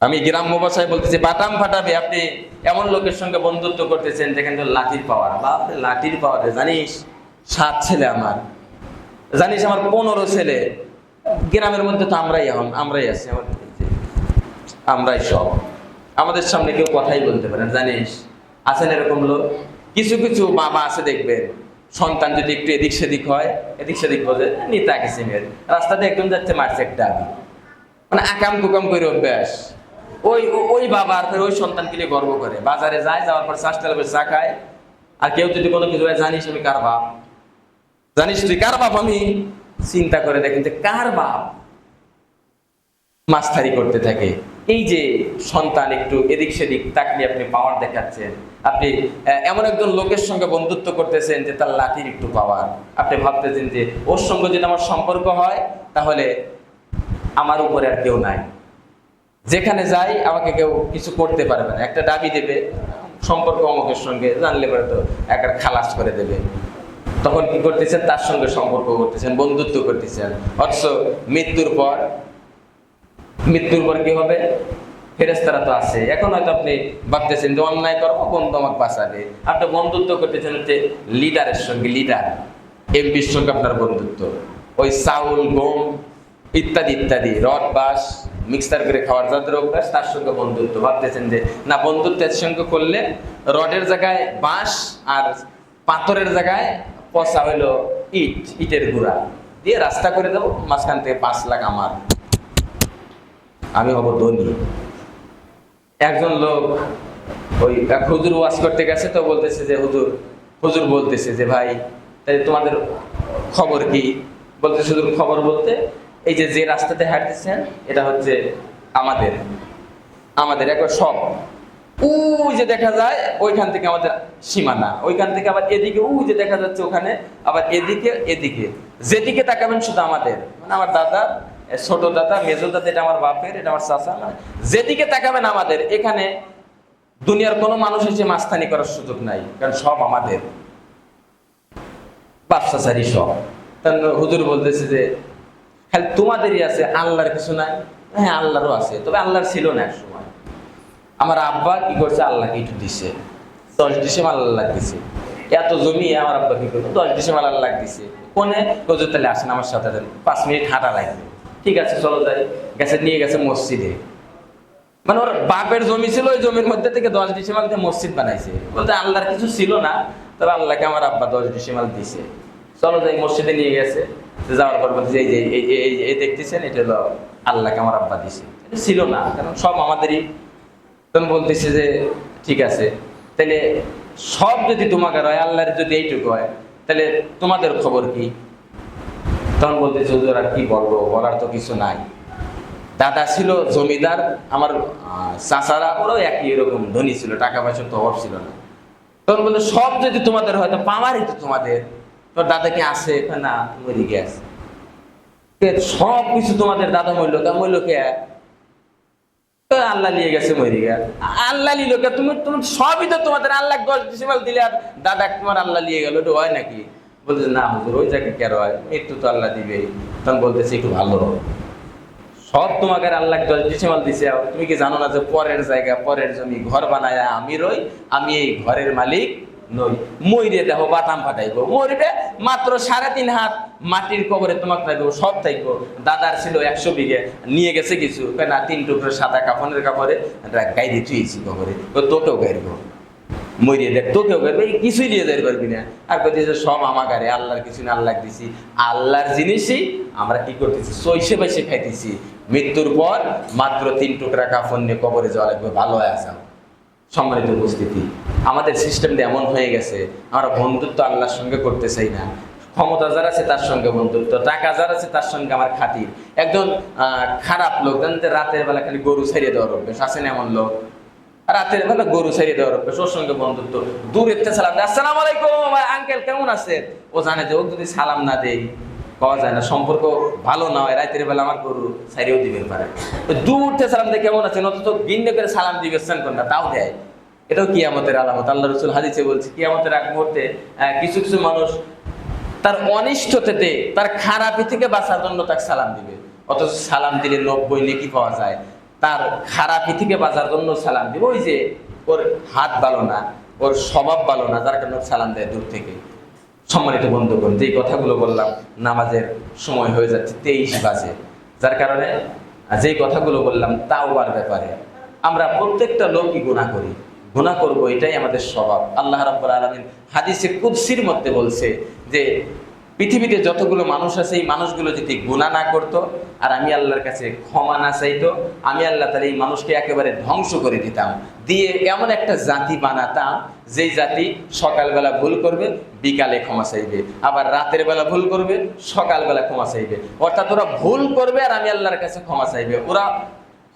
আমি গ্রাম্য ভাষায় বলতেছি, বাটাম ফাটাবে। আপনি এমন লোকের সঙ্গে বন্ধুত্ব করতেছেন যেখানে লাঠির পাওয়ার, বাপরে লাঠির পাওয়ার। জানিস 7 ছেলে আমার, জানিস আমার 15 ছেলে। গ্রামের মধ্যে তো আমরাই আছি, আমরাই সব। আমাদের সামনে কেউ কথাই বলতে পারে না, জানিস? আছেন এরকম লোক? কিছু কিছু বাবা আছে দেখবেন, সন্তান যদি একটু এদিক সেদিক হয়, এদিক সেদিক বলে নিতা কিসিমের, রাস্তাতে একদম যাচ্ছে মারছে একটা আগে, মানে আকাম কুকাম করে অভ্যাস। ওই ওই বাবা আর ওই সন্তানকে নিয়ে গর্ব করে, বাজারে যায়, যাওয়ার পর চাষটার চা খায়। আর কেউ যদি কোনো কিছু হয়, জানিস আমি কার বাপ? জানিস তুই কার বাপ? আমি চিন্তা করে দেখেন যে কার বাপ মাস্তারি করতে থাকে। এই যে সন্তান একটু এদিক সেদিক তাকলে আপনি পাওয়ার দেখাচ্ছেন, আপনি এমন একজন লোকের সঙ্গে বন্ধুত্ব করতেছেন যে তার লাঠির একটু পাওয়ার। আপনি ভাবতেছেন যে ওর সঙ্গে যদি আমার সম্পর্ক হয় তাহলে আমার উপরে আর কেউ নাই, যেখানে যাই আমাকে কেউ কিছু করতে পারবে না। একটা দাবি দেবে, সম্পর্ক অমুকের সঙ্গে, জানলে পরে তো একটা খালাস করে দেবে। তখন কি করতেছেন? তার সঙ্গে সম্পর্ক করতেছেন, বন্ধুত্ব করতেছেন। অথচ মৃত্যুর পর কি হবে? ফেরেশতারা তো আছে। এখন হয়তো আপনি ভাবতেছেন যে অন্যায় করবো, বন্ধু আমাকে বাঁচাবে। আপনি বন্ধুত্ব করতেছেন হচ্ছে লিডারের সঙ্গে, লিডার এমপির সঙ্গে আপনার বন্ধুত্ব। ওই চাউল, গম ইত্যাদি ইত্যাদি, রড বাঁশ মিক্সার করে খাওয়ার যাদের অভ্যাস, তার সঙ্গে বন্ধুত্ব। ভাবতেছেন যে না, বন্ধুত্বের সঙ্গে করলে রডের জায়গায় বাঁশ আর পাথরের জায়গায় পচা হইলো ইটের গুঁড়া দিয়ে রাস্তা করে দেবো, মাঝখান থেকে 5 লাখ আমার, আমি হব ধনী। একজন লোক ওই এক হুজুর ওয়াজ করতে গেছে, তো বলতেছে যে হুজুর বলতেছে যে ভাই তাই তোমাদের খবর কি? বলতেছে হুজুর খবর বলতে এই যে রাস্তাতে হাঁটতেছেন এটা হচ্ছে আমাদের একবার সব ওই যে দেখা যায় ওইখান থেকে আমাদের সীমানা, ওইখান থেকে আবার এদিকে ওই যে দেখা যাচ্ছে ওখানে, আবার এদিকে যেদিকে তাকাবেন শুধু আমাদের, মানে আমার দাদা, ছোট দাদা, মেজো দাদা, এটা আমার বাপের, এটা আমার চাচা, মানে যেদিকে তাকাবেন আমাদের। এখানে দুনিয়ার কোনো মানুষ এসে মাস্তানি করার সুযোগ নাই, কারণ সব আমাদের, বাপ চাচারই সব। হুজুর বলতেছে যে খালি তোমাদেরই আছে, আল্লাহর কিছু নাই? হ্যাঁ আল্লাহরও আছে, তবে আল্লাহর ছিল না এক সময়। আমার আব্বা কি করছে? আল্লাহকে একটু দিছে, 10 ডিসেম্বর আল্লাহ দিছে। এত জমি আমার আব্বা কি করছে? 10 ডিসেম্বর আল্লাহ দিছে। কোনে? হুজুর তাহলে আসেন আমার সাথে, 5 মিনিট হাঁটা লাগবে। ঠিক আছে চলো যাই। গেছে, নিয়ে গেছে মসজিদে। মানে ওর বাপের জমি ছিল, ওই জমির মধ্যে থেকে 10 ডিসেম্বর মসজিদ বানাইছে। বলতে আল্লাহর কিছু ছিল না, তবে আল্লাহকে আমার আব্বা 10 ডিসেম্বর দিছে। চলো যাই, মসজিদে নিয়ে গেছে। যাওয়ার পর বলছে এই দেখতেছেন, এটা হলো আল্লাহকে আমার আব্বা দিছে। এটা ছিল না, কারণ সব আমাদেরই। তখন বলতেছে যে ঠিক আছে, তাহলে সব যদি তোমাকে হয়, আল্লাহর যদি এইটুকু হয়, তাহলে তোমাদের খবর কি? তখন বলতেছে হুজুর আর কি বলবো, বলার তো কিছু নাই। দাদা ছিল জমিদার, আমার চাচারা ওরাও একই এরকম ধনী ছিল, টাকা পয়সার তো অভাব ছিল না। তখন বলতে সব যদি তোমাদের হয় তো পাওয়ারই তো তোমাদের। তোর দাদা কি আছে? না, মরে গেছে। সব কিছু তোমাদের, দাদা মরল, মরল কে? আল্লাহ নিয়ে গেছে, মরে গেছে। আল্লাহ নিল কে? তুমি সবই তো তোমাদের। আল্লাহ 10 ডিসেম্বর দিলে আর দাদা তোমার আল্লাহ নিয়ে গেল, এটা হয় নাকি? বলতেছে না হুজুর, ওই জায়গায় কেন হয়, মৃত্যু তো আল্লাহ দিবে। তখন বলতেছে একটু ভালো, সব তোমাকে আল্লাহ 10 ডিসেম্বর দিছে। তুমি কি জানো না যে পরের জায়গা, পরের জমি, ঘর বানায় আমি রই, আমি এই ঘরের মালিক নই। মইরে দেখো বাটাম ফাটাইবো, মরবে মাত্র 3.5 হাত মাটির কবরে তোমাকে রাখবো, সব থাকবো। দাদার ছিল 100 বিঘে, নিয়ে গেছে কিছু না, 3 টুকরো সাদা কাফনের কাপড়ে গাইরে তুইছি কবরে, তোকেও গাইবো। মরিয়ে দেখ, তোকেও গাইবে, কিছুই নিয়ে যাইতে পারবি না। আর বলতেছে সব আমাকে, আল্লাহর কিছু না, আল্লাহ দিছি। আল্লাহর জিনিসই আমরা কি করতেছি? চইসে বাইসে খাইতেছি। মৃত্যুর পর মাত্র 3 টুকরা কাফন নিয়ে কবরে যাওয়া লাগবে, ভালো হয়ে আসা। সম্মানিত উপস্থিতি, আমাদের সিস্টেমটা এমন হয়ে গেছে, আমরা বন্ধুত্ব আল্লাহর সঙ্গে করতে চাই না। ক্ষমতা যার আছে তার সঙ্গে বন্ধুত্ব, টাকা যার আছে তার সঙ্গে আমার খাতির। একজন খারাপ লোক জানেন, রাতের বেলা খালি গরু ছাড়িয়ে দেওয়ার অভ্যেস, আসেন এমন লোক? রাতের বেলা গরু ছাড়িয়ে দেওয়ার অভ্যেস, ওর সঙ্গে বন্ধুত্ব। দূরের থেকে সালাম, আসসালামু আলাইকুম আঙ্কেল, কেমন আছে? ও জানে যে ও যদি সালাম না দেয় পাওয়া যায় না, সম্পর্ক ভালো না হয়, রাতের বেলা আমার গরু ছাড়িয়েও দিবে পারে। দূর থেকে সালাম দেয় কেমন আছেন, অথচ গিন্নে করে সালাম দিবেছেন না, তাও দেয়। এটাও কিয়ামতের আলামত। আল্লাহ রাসূল হাদিসে বলছে কিয়ামতের আগ মুহূর্তে কিছু কিছু মানুষ তার অনিষ্টতে, তার খারাপি থেকে বাঁচার জন্য তাকে সালাম দিবে, অথচ সালাম দিলে 90 নেকি পাওয়া যায়। তার খারাপি থেকে বাঁচার জন্য সালাম দিব। ওই যে ওর হাত ভালো না, ওর স্বভাব ভালো না, যার কারণে সালাম দেয় দূর থেকে। সম্মানিত বন্ধুগণ, যে কথাগুলো বললাম, নামাজের সময় হয়ে যাচ্ছে 23 বাজে, যার কারণে যে কথাগুলো বললাম তাওবার ব্যাপারে, আমরা প্রত্যেকটা লোকই গুনাহ করি, গুনাহ করব, এটাই আমাদের স্বভাব। আল্লাহ রাব্বুল আলামিন হাদিসে কুদসির মধ্যে বলছে যে পৃথিবীতে যতগুলো মানুষ আছে এই মানুষগুলো যদি গুনাহ না করতো আর আমি আল্লাহর কাছে ক্ষমা না চাইতো, আমি আল্লাহ তাআলা এই মানুষকে একেবারে ধ্বংস করে দিতাম, দিয়ে এমন একটা জাতি বানাতাম যেই জাতি সকালবেলা ভুল করবে বিকালে ক্ষমা চাইবে, আবার রাতের বেলা ভুল করবে সকালবেলা ক্ষমা চাইবে। অর্থাৎ ওরা ভুল করবে আর আমি আল্লাহর কাছে ক্ষমা চাইবে, ওরা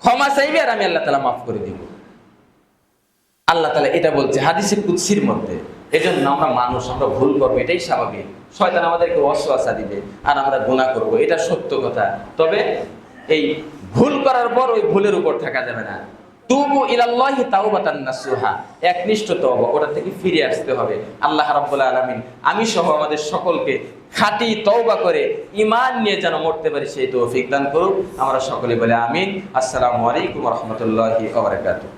ক্ষমা চাইবে আর আমি আল্লাহ তাআলা মাফ করে দিব। আল্লাহ তাআলা এটা বলছে হাদিসে কুদসির মধ্যে। এজন্য আমরা মানুষ, আমরা ভুল করবো, এটাই স্বাভাবিক। শয়তান আমাদেরকে ওয়াসওয়াসা দিবে আর আমরা গুনাহ করব, এটা সত্য কথা। তবে এই ভুল করার পর ওই ভুলের উপর থাকা যাবে না। তুবু ইলাল্লাহি তাওবাতান নাসুহা, একনিষ্ঠ তওবা, ওটা থেকে ফিরে আসতে হবে। আল্লাহ রাব্বুল আলামিন আমি সহ আমাদের সকলকে খাঁটি তওবা করে ঈমান নিয়ে যেন মরতে পারি সেই তৌফিক দান করুক। আমরা সকলে বলে আমিন। আসসালামু আলাইকুম ওয়া রাহমাতুল্লাহি ওয়া বারাকাতুহু।